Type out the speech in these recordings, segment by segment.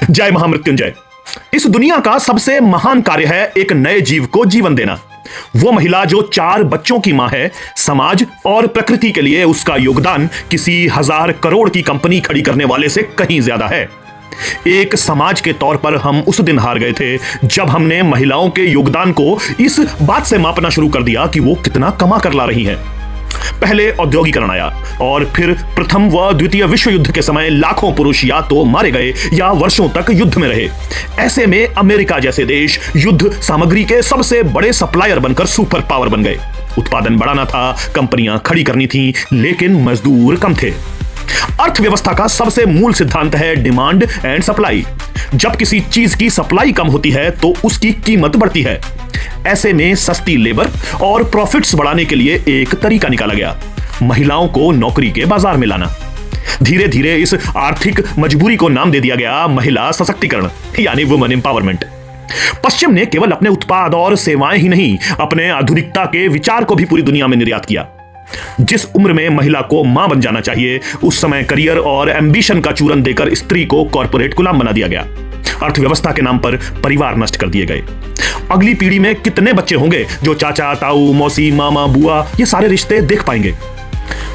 जय महामृत्युंजय। इस दुनिया का सबसे महान कार्य है एक नए जीव को जीवन देना। वो महिला जो 4 बच्चों की मां है, समाज और प्रकृति के लिए उसका योगदान किसी 1000 करोड़ की कंपनी खड़ी करने वाले से कहीं ज्यादा है। एक समाज के तौर पर हम उस दिन हार गए थे जब हमने महिलाओं के योगदान को इस बात से मापना शुरू कर दिया कि वो कितना कमा कर ला रही हैं। पहले औद्योगिकरण आया और फिर प्रथम व द्वितीय विश्व युद्ध के समय लाखों पुरुष या तो मारे गए या वर्षों तक युद्ध में रहे। ऐसे में अमेरिका जैसे देश युद्ध सामग्री के सबसे बड़े सप्लायर बनकर सुपर पावर बन गए। उत्पादन बढ़ाना था, कंपनियां खड़ी करनी थी, लेकिन मजदूर कम थे। अर्थव्यवस्था का सबसे मूल सिद्धांत है डिमांड एंड सप्लाई। जब किसी चीज की सप्लाई कम होती है तो उसकी कीमत बढ़ती है। ऐसे में सस्ती लेबर और प्रॉफिट्स बढ़ाने के लिए एक तरीका निकाला गया, महिलाओं को नौकरी के बाजार में लाना। धीरे धीरे इस आर्थिक मजबूरी को नाम दे दिया गया महिला सशक्तिकरण, यानी वुमेन एम्पावरमेंट। पश्चिम ने केवल अपने उत्पाद और सेवाएं ही नहीं, अपने आधुनिकता के विचार को भी पूरी दुनिया में निर्यात किया। जिस उम्र में महिला को मां बन जाना चाहिए, उस समय करियर और एम्बिशन का चूरन देकर स्त्री को कॉर्पोरेट गुलाम बना दिया गया। अर्थव्यवस्था के नाम पर परिवार नष्ट कर दिए गए। अगली पीढ़ी में कितने बच्चे होंगे जो चाचा, ताऊ, मौसी, मामा, बुआ ये सारे रिश्ते देख पाएंगे?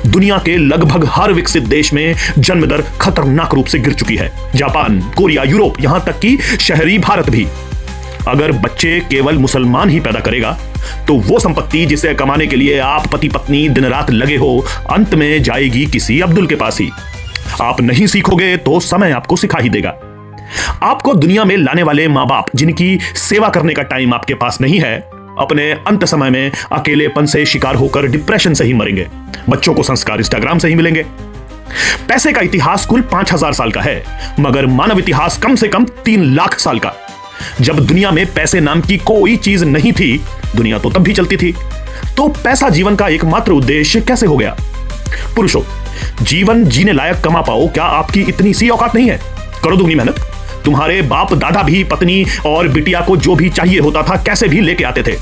दुनिया के लगभग हर विकसित देश में जन्म दर खतरनाक रूप से गिर चुकी है। जापान, कोरिया, यूरोप, यहां तक कि शहरी भारत भी। अगर बच्चे केवल मुसलमान ही पैदा करेगा तो वो संपत्ति जिसे कमाने के लिए आप पति पत्नी दिन रात लगे हो, अंत में जाएगी किसी अब्दुल के पास ही। आप नहीं सीखोगे तो समय आपको सिखा ही देगा। आपको दुनिया में लाने वाले मां बाप जिनकी सेवा करने का टाइम आपके पास नहीं है, अपने अंत समय में अकेलेपन से शिकार होकर डिप्रेशन से ही मरेंगे। बच्चों को संस्कार इंस्टाग्राम से ही मिलेंगे। पैसे का इतिहास कुल 5000 साल का है, मगर मानव इतिहास कम से कम 3 लाख साल का। जब दुनिया में पैसे नाम की कोई चीज नहीं थी, दुनिया तो तब भी चलती थी। तो पैसा जीवन का एकमात्र उद्देश्य कैसे हो गया? पुरुषों, जीवन जीने लायक कमा पाओ, क्या आपकी इतनी सी औकात नहीं है? करो दुगनी मेहनत। तुम्हारे बाप दादा भी पत्नी और बिटिया को जो भी चाहिए होता था कैसे भी लेके आते थे।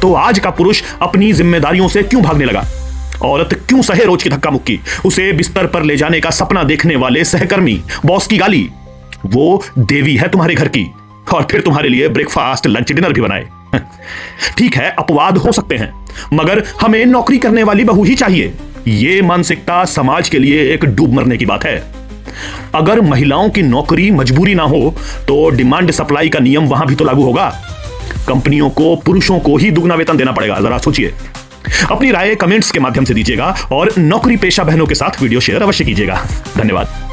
तो आज का पुरुष अपनी जिम्मेदारियों से क्यों भागने लगा? औरत क्यों सहे रोज की धक्का मुक्की, उसे बिस्तर पर ले जाने का सपना देखने वाले सहकर्मी, बॉस की गाली? वो देवी है तुम्हारे घर की, और फिर तुम्हारे लिए ब्रेकफास्ट, लंच, डिनर भी बनाए। ठीक है, अपवाद हो सकते हैं, मगर हमें नौकरी करने वाली बहू ही चाहिए। यह मानसिकता समाज के लिए एक डूब मरने की बात है। अगर महिलाओं की नौकरी मजबूरी ना हो तो डिमांड सप्लाई का नियम वहां भी तो लागू होगा। कंपनियों को पुरुषों को ही दुगना वेतन देना पड़ेगा। जरा सोचिए। अपनी राय कमेंट्स के माध्यम से दीजिएगा और नौकरी पेशा बहनों के साथ वीडियो शेयर अवश्य कीजिएगा। धन्यवाद।